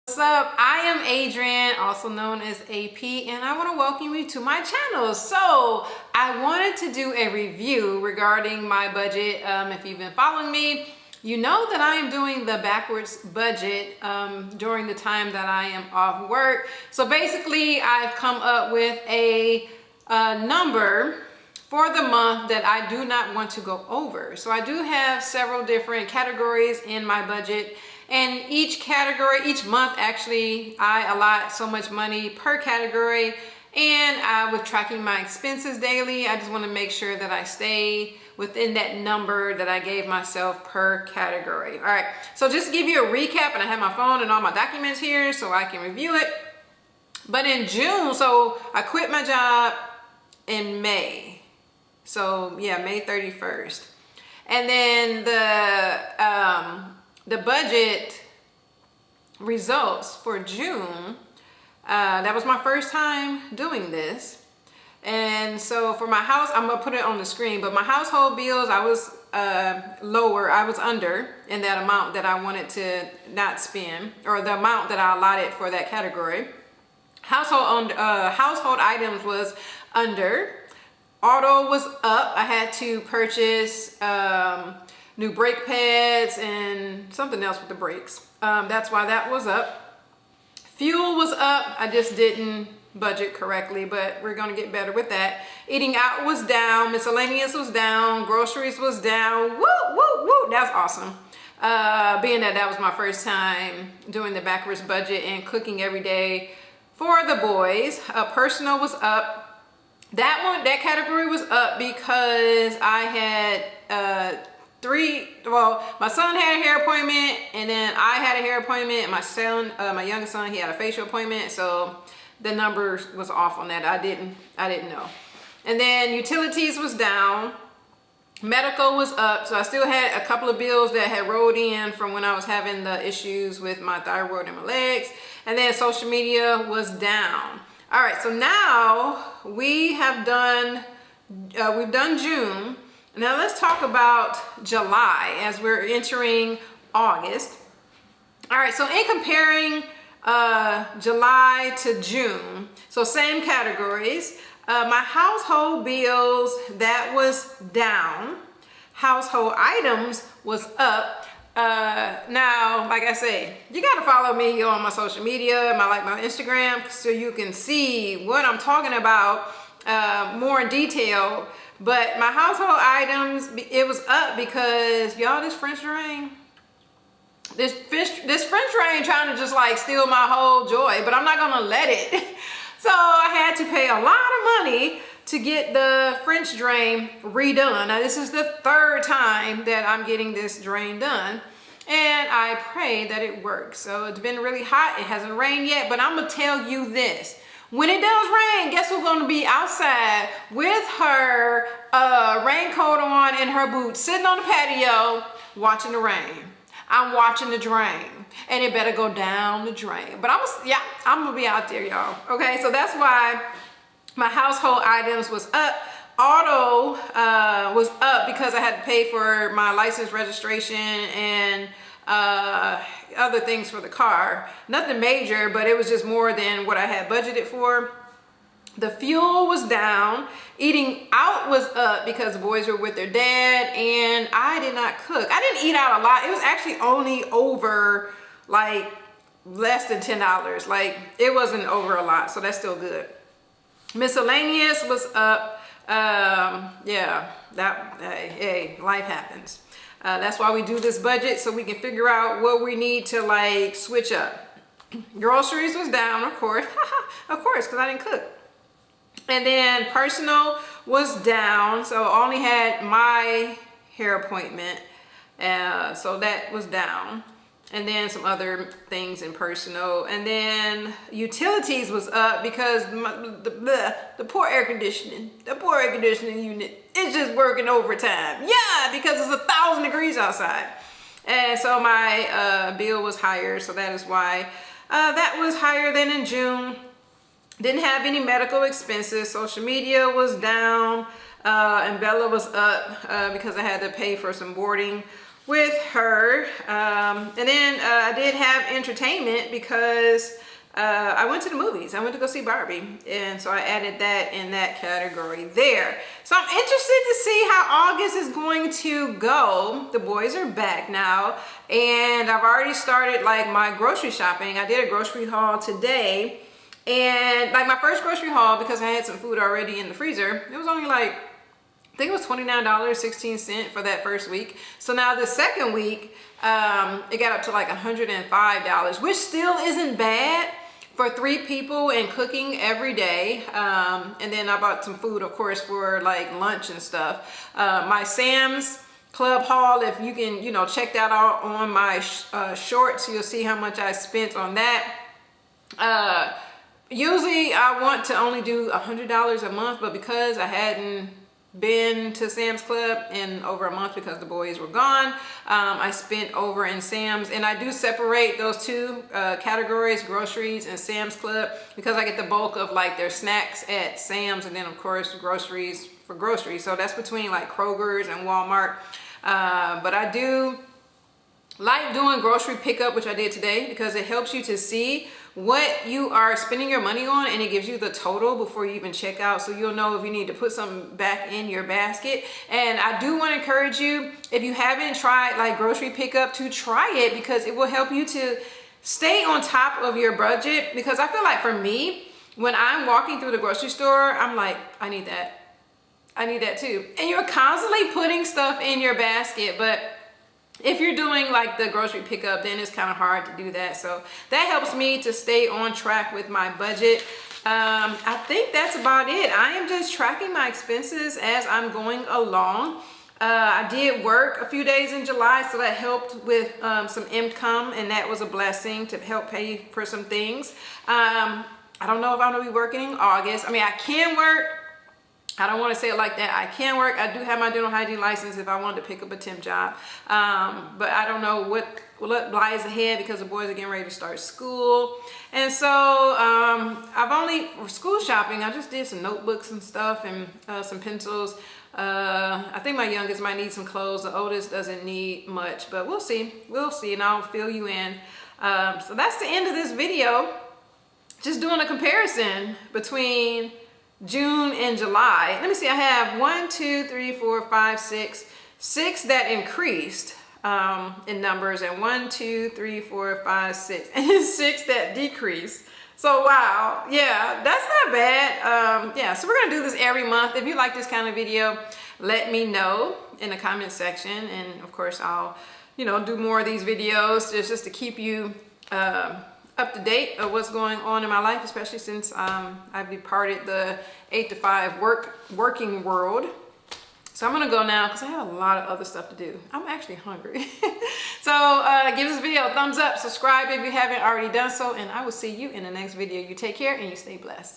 What's up? I am Adrian, also known as AP, and I want to welcome you to my channel. So I wanted to do a review regarding my budget. If you've been following me, you know that I am doing the backwards budget during the time that I am off work. So basically, I've come up with a number for the month that I do not want to go over. So I do have several different categories in my budget. And each category, each month actually, I allot so much money per category. And with tracking my expenses daily, I just want to make sure that I stay within that number that I gave myself per category. All right, so just to give you a recap, and I have my phone and all my documents here so I can review it. But in June, so I quit my job in May. So yeah, May 31st. And then the budget results for June, that was my first time doing this. And so for my house, I'm gonna put it on the screen, but my household bills, I was lower, I was under in that amount that I wanted to not spend, or the amount that I allotted for that category. Household items was under. Auto was up. I had to purchase new brake pads and something else with the brakes. That's why that was up. Fuel was up. I just didn't budget correctly, but we're gonna get better with that. Eating out was down. Miscellaneous was down. Groceries was down. Woo, woo, woo. That's awesome. Being that was my first time doing the backwards budget and cooking every day for the boys. Personal was up. That category was up because I had my son had a hair appointment, and then I had a hair appointment, and my son, my youngest son, he had a facial appointment, so the numbers was off on that. I didn't know. And then utilities was down. Medical was up, so I still had a couple of bills that had rolled in from when I was having the issues with my thyroid and my legs. And then social media was down. All right, so now we have done, we've done June. Now let's talk about July as we're entering August. All right, so in comparing July to June, so same categories, my household bills, that was down. Household items was up. Now, like I say, you got to follow me on my social media, my Instagram, so you can see what I'm talking about more in detail. But my household items, it was up because y'all, this French drain trying to just like steal my whole joy, but I'm not gonna let it. So I had to pay a lot of money to get the French drain redone. Now this is the third time that I'm getting this drain done, and I pray that it works. So it's been really hot. It hasn't rained yet, but I'm gonna tell you this. When it does rain, guess who's gonna be outside with her raincoat on and her boots, sitting on the patio, watching the rain. I'm watching the drain, and it better go down the drain. But I'm gonna be out there, y'all. Okay, so that's why my household items was up. Auto was up because I had to pay for my license registration and other things for the car. Nothing major, but it was just more than what I had budgeted for. The fuel was down. Eating out was up because the boys were with their dad, and I did not cook. I didn't eat out a lot. It was actually only over like less than $10. Like it wasn't over a lot, so that's still good. Miscellaneous was up. Yeah, hey, life happens. That's why we do this budget, so we can figure out what we need to like switch up. Groceries was down, of course. Of course, because I didn't cook. And then personal was down, so I only had my hair appointment, so that was down. And then some other things in personal. And then utilities was up because the poor air conditioning unit is just working overtime. Yeah, because it's 1,000 degrees outside. And so my bill was higher, so that is why that was higher than in June. Didn't have any medical expenses. Social media was down, and Bella was up because I had to pay for some boarding with her. And then I did have entertainment because I went to the movies. I went to go see Barbie, and so I added that in that category there. So I'm interested to see how August is going to go. The boys are back now, and I've already started like my grocery shopping. I did a grocery haul today, and like my first grocery haul, because I had some food already in the freezer, it was only like, I think it was $29.16 for that first week. So now the second week, it got up to like $105, which still isn't bad for 3 people and cooking every day. And then I bought some food, of course, for like lunch and stuff. My Sam's Club haul, if you can, you know, check that out on my shorts, you'll see how much I spent on that. Usually I want to only do $100 a month, but because I hadn't been to Sam's Club in over a month because the boys were gone, I spent over in Sam's, and I do separate those two categories, groceries and Sam's Club, because I get the bulk of like their snacks at Sam's, and then of course groceries for groceries. So that's between like Kroger's and Walmart. But I do like doing grocery pickup, which I did today, because it helps you to see what you are spending your money on, and it gives you the total before you even check out, so you'll know if you need to put something back in your basket. And I do want to encourage you, if you haven't tried like grocery pickup, to try it, because it will help you to stay on top of your budget. Because I feel like for me, when I'm walking through the grocery store, I'm like, I need that, I need that too, and you're constantly putting stuff in your basket. But if you're doing like the grocery pickup, then it's kind of hard to do that. So that helps me to stay on track with my budget. I think that's about it. I am just tracking my expenses as I'm going along. I did work a few days in July, so that helped with some income, and that was a blessing to help pay for some things. I don't know if I'm gonna be working in August. I mean, I can work. I don't want to say it like that. I can work. I do have my dental hygiene license if I wanted to pick up a temp job. But I don't know what lies ahead, because the boys are getting ready to start school. And so I've only, for school shopping, I just did some notebooks and stuff, and some pencils. I think my youngest might need some clothes. The oldest doesn't need much, but we'll see. We'll see, and I'll fill you in. So that's the end of this video. Just doing a comparison between June and July. Let me see, I have 1, 2, 3, 4, 5, 6 that increased in numbers, and 1, 2, 3, 4, 5, 6, and 6 that decreased. So wow, yeah, that's not bad. Yeah, so we're gonna do this every month. If you like this kind of video, let me know in the comment section, and of course I'll, you know, do more of these videos just to keep you up to date of what's going on in my life, especially since I've departed the 8 to 5 working world. So I'm gonna go now because I have a lot of other stuff to do. I'm actually hungry. So give this video a thumbs up, subscribe if you haven't already done so, and I will see you in the next video. You take care and you stay blessed.